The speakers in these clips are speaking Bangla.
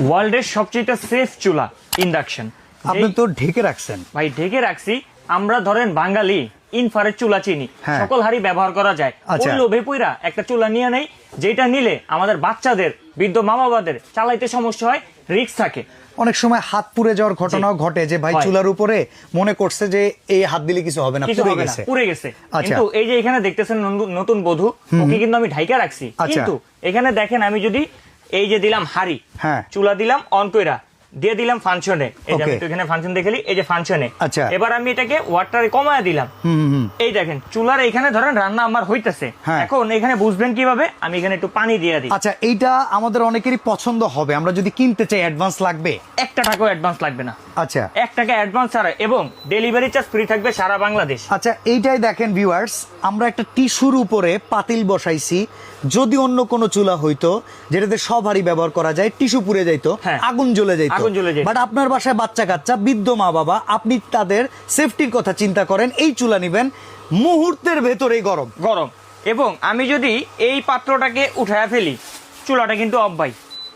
ওয়ার্ল্ডের সবচেয়ে সেফ চুলা ইন্ডাকশন। আপনি তো ঢেকে রাখছেন ভাই ঢেকে রাখছি। আমরা ধরেন বাঙালি ইনফ্রারেড চুলা চিনি, হ্যাঁ। সকল হাড়ি ব্যবহার করা যায়। আচ্ছা। ওই লোভে পইরা একটা চুলা নিয়ে নেই, যেটা নিলে আমাদের বাচ্চাদের, বৃদ্ধ মা বাবাদের চালাইতে সমস্যা হয়, রিস্ক থাকে। অনেক সময় হাত পুড়ে যাওয়ার ঘটনাও ঘটে যে ভাই হয়। চুলার উপরে মনে করছে যে এই হাত দিলে কিছু হবে না, কিছু পুড়ে হবে না, গেছে। পুড়ে গেছে। আচ্ছা। কিন্তু এই যে এখানে দেখতেছেন নতুন বধূ, ওকে কিন্তু আমি ঢাইকা রাখছি। আচ্ছা। কিন্তু এখানে দেখেন আমি যদি এই যে দিলাম হাড়ি, হ্যাঁ। চুলা দিলাম অন কইরা, দিয়ে দিলাম ফাংশনে, এই যে আমি Okay. একটু এখানে ফাংশন দেখালি, এই যে ফাংশনে। আচ্ছা। এবার আমি এটাকে ওয়াটারে কমায় দিলাম। এই দেখেন চুলার এখানে ধরেন রান্না আমার হইতেছে। হ্যাঁ। এখন এখানে বুঝবেন কিভাবে, আমি এখানে একটু পানি দিয়ে দিই। আচ্ছা, এইটা আমাদের অনেকেরই পছন্দ হবে, আমরা যদি কিনতে চাই অ্যাডভান্স লাগবে? 1 টাকাও অ্যাডভান্স লাগবে না। আচ্ছা 1 টাকা অ্যাডভান্স ছাড়া, এবং ডেলিভারি চার্জ ফ্রি থাকবে সারা বাংলাদেশ। আচ্ছা, এইটাই দেখেন ভিউয়ার্স, আমরা একটা টিস্যুর উপরে পাতিল বসাইছি। যদি অন্য কোনো চুলা হইতো যেটাতে সব হাড়ি ব্যবহার করা যায়, টিস্যু পুড়ে যাইতো, হ্যাঁ। আগুন জ্বলে যাইতো। আগুন জ্বলে যেত। বাট আপনার বাসায় বাচ্চা কাচ্চা, বৃদ্ধ মা বাবা, আপনি তাদের সেফটির কথা চিন্তা করেন, এই চুলা নিবেন, মুহূর্তের ভেতরেই গরম। গরম। এবং আমি যদি এই পাত্রটাকে উঠায় ফেলি, চুলাটা কিন্তু অফ ভাই।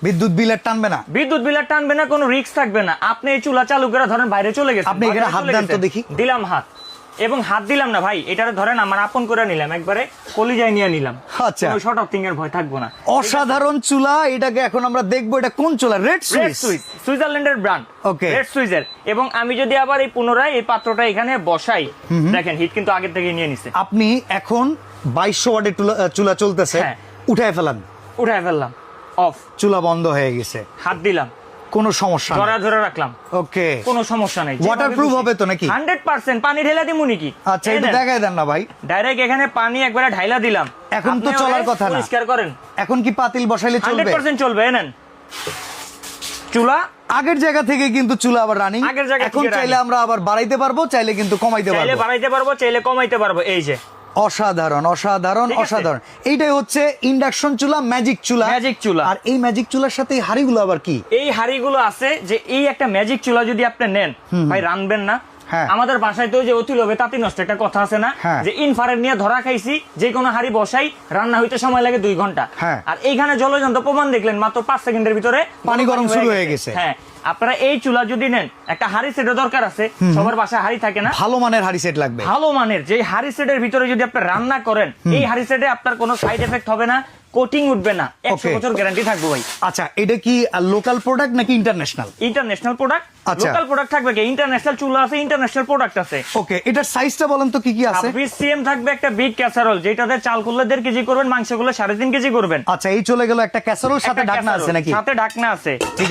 বিদ্যুৎ বিলের টানবে না। বিদ্যুৎ বিল টানবে না, কোনো রিস্ক থাকবে না। আপনি এই চুলা চালু করে ধরেন বাইরে চলে গেছেন, আপনি এখানে বাজারে হাত চলে দেন তো গেছেন, দেখি। দিলাম হাত, এবং হাত দিলাম না ভাই, এটা ধরেন আমার আপন করে নিলাম, একবারে কলিজায় নিয়ে নিলাম। আচ্ছা। কোনো শর্ট অফ থিং এর ভয় থাকবো না। অসাধারণ চুলা। এটাকে এখন আমরা দেখবো এটা কোন চুলা। Red red Swiss. সুইস, সুইজারল্যান্ডের ব্র্যান্ড। Okay. রেড সুইজের। এবং আমি যদি আবার এই পুনরায় এই পাত্রটা এখানে বসাই, দেখেন হিট কিন্তু আগের থেকে নিয়ে নিছে। আপনি এখন 2200 ওয়াটের চুলা চলতেছে, হ্যাঁ। উঠায় ফেলান, উঠায় ফেললাম, অফ, চুলা বন্ধ হয়ে গেছে, হাত দিলাম, কোনো সমস্যা নেই। ধরা ধরে রাখলাম, ওকে, কোনো সমস্যা নাই। ওয়াটারপ্রুফ হবে তো নাকি? 100% পানি ঢেলা দিমু নাকি? আচ্ছা, এটা দেখাই দেন না ভাই। ডাইরেক্ট এখানে পানি একবারে ঢাইলা দিলাম। এখন তো আপনি চলার ওরে কথা না। পরিষ্কার করেন। এখন কি পাতিল বসাইলে চলবে? 100% চলবে। নেন চুলা, আগের জায়গা থেকে কিন্তু চুলা আবার রানিং। আগের জায়গা এখন থেকে চাইলে running। আমরা আবার বাড়াইতে পারবো, চাইলে কিন্তু কমাইতে চাইলে পারবো। বাড়াইতে পারবো, চাইলে কমাইতে পারবো। এই যে অসাধারণ অসাধারণ ঠিক আছে? অসাধারণ। এইটাই হচ্ছে ইন্ডাকশন চুলা, ম্যাজিক চুলা। ম্যাজিক চুলা। আর এই ম্যাজিক চুলার সাথে এই হাড়িগুলো আবার কি? এই হাড়িগুলো আছে যে এই একটা ম্যাজিক চুলা যদি আপনি নেন ভাই, রানবেন না। হ্যাঁ। আমাদের বাসায় তো যে অতি লোভে তাঁতি নষ্ট একটা কথা আছে না, হ্যাঁ। যে ইনফ্রারেড নিয়ে ধরা খাইছি, যে কোনো হাড়ি বসাই রান্না হইতে সময় লাগে 2 ঘন্টা। হ্যাঁ। আর এইখানে জলযন্ত্র প্রমাণ দেখলেন মাত্র 5 সেকেন্ডের ভিতরে পানি গরম শুরু হয়ে গেছে। হ্যাঁ, আপনারা এই চুলা যদি নেন, একটা হাড়ি সেটের দরকার আছে, সবার বাসায় হাড়ি থাকে না। ভালো মানের হাড়ি সেট লাগবে। ভালো মানের যে হাড়ি সেটের ভিতরে যদি আপনি রান্না করেন, এই হাড়ি সেটে আপনার কোনো সাইড এফেক্ট হবে না, কোটিং উঠবে না, 100 Okay. বছর গ্যারান্টি থাকবে ভাই। আচ্ছা, এটা কি লোকাল প্রোডাক্ট নাকি ইন্টারন্যাশনাল? International product. আচ্ছা। লোকাল প্রোডাক্ট থাকবে কি? ইন্টারন্যাশনাল চুলা আছে, ইন্টারন্যাশনাল প্রোডাক্ট আছে। ওকে, এটার সাইজটা বলেন তো কি কি আছে? 26 সিএম থাকবে একটা বিগ ক্যাসারোল, যেটাতে চাল করলে 1.5 কেজি করবেন, মাংস করলে 3.5 কেজি করবেন। আচ্ছা, এই চলে গেল একটা ক্যাসারোল, সাথে একটা ঢাকনা আছে casserole, নাকি? সাথে ঢাকনা আছে। ঠিক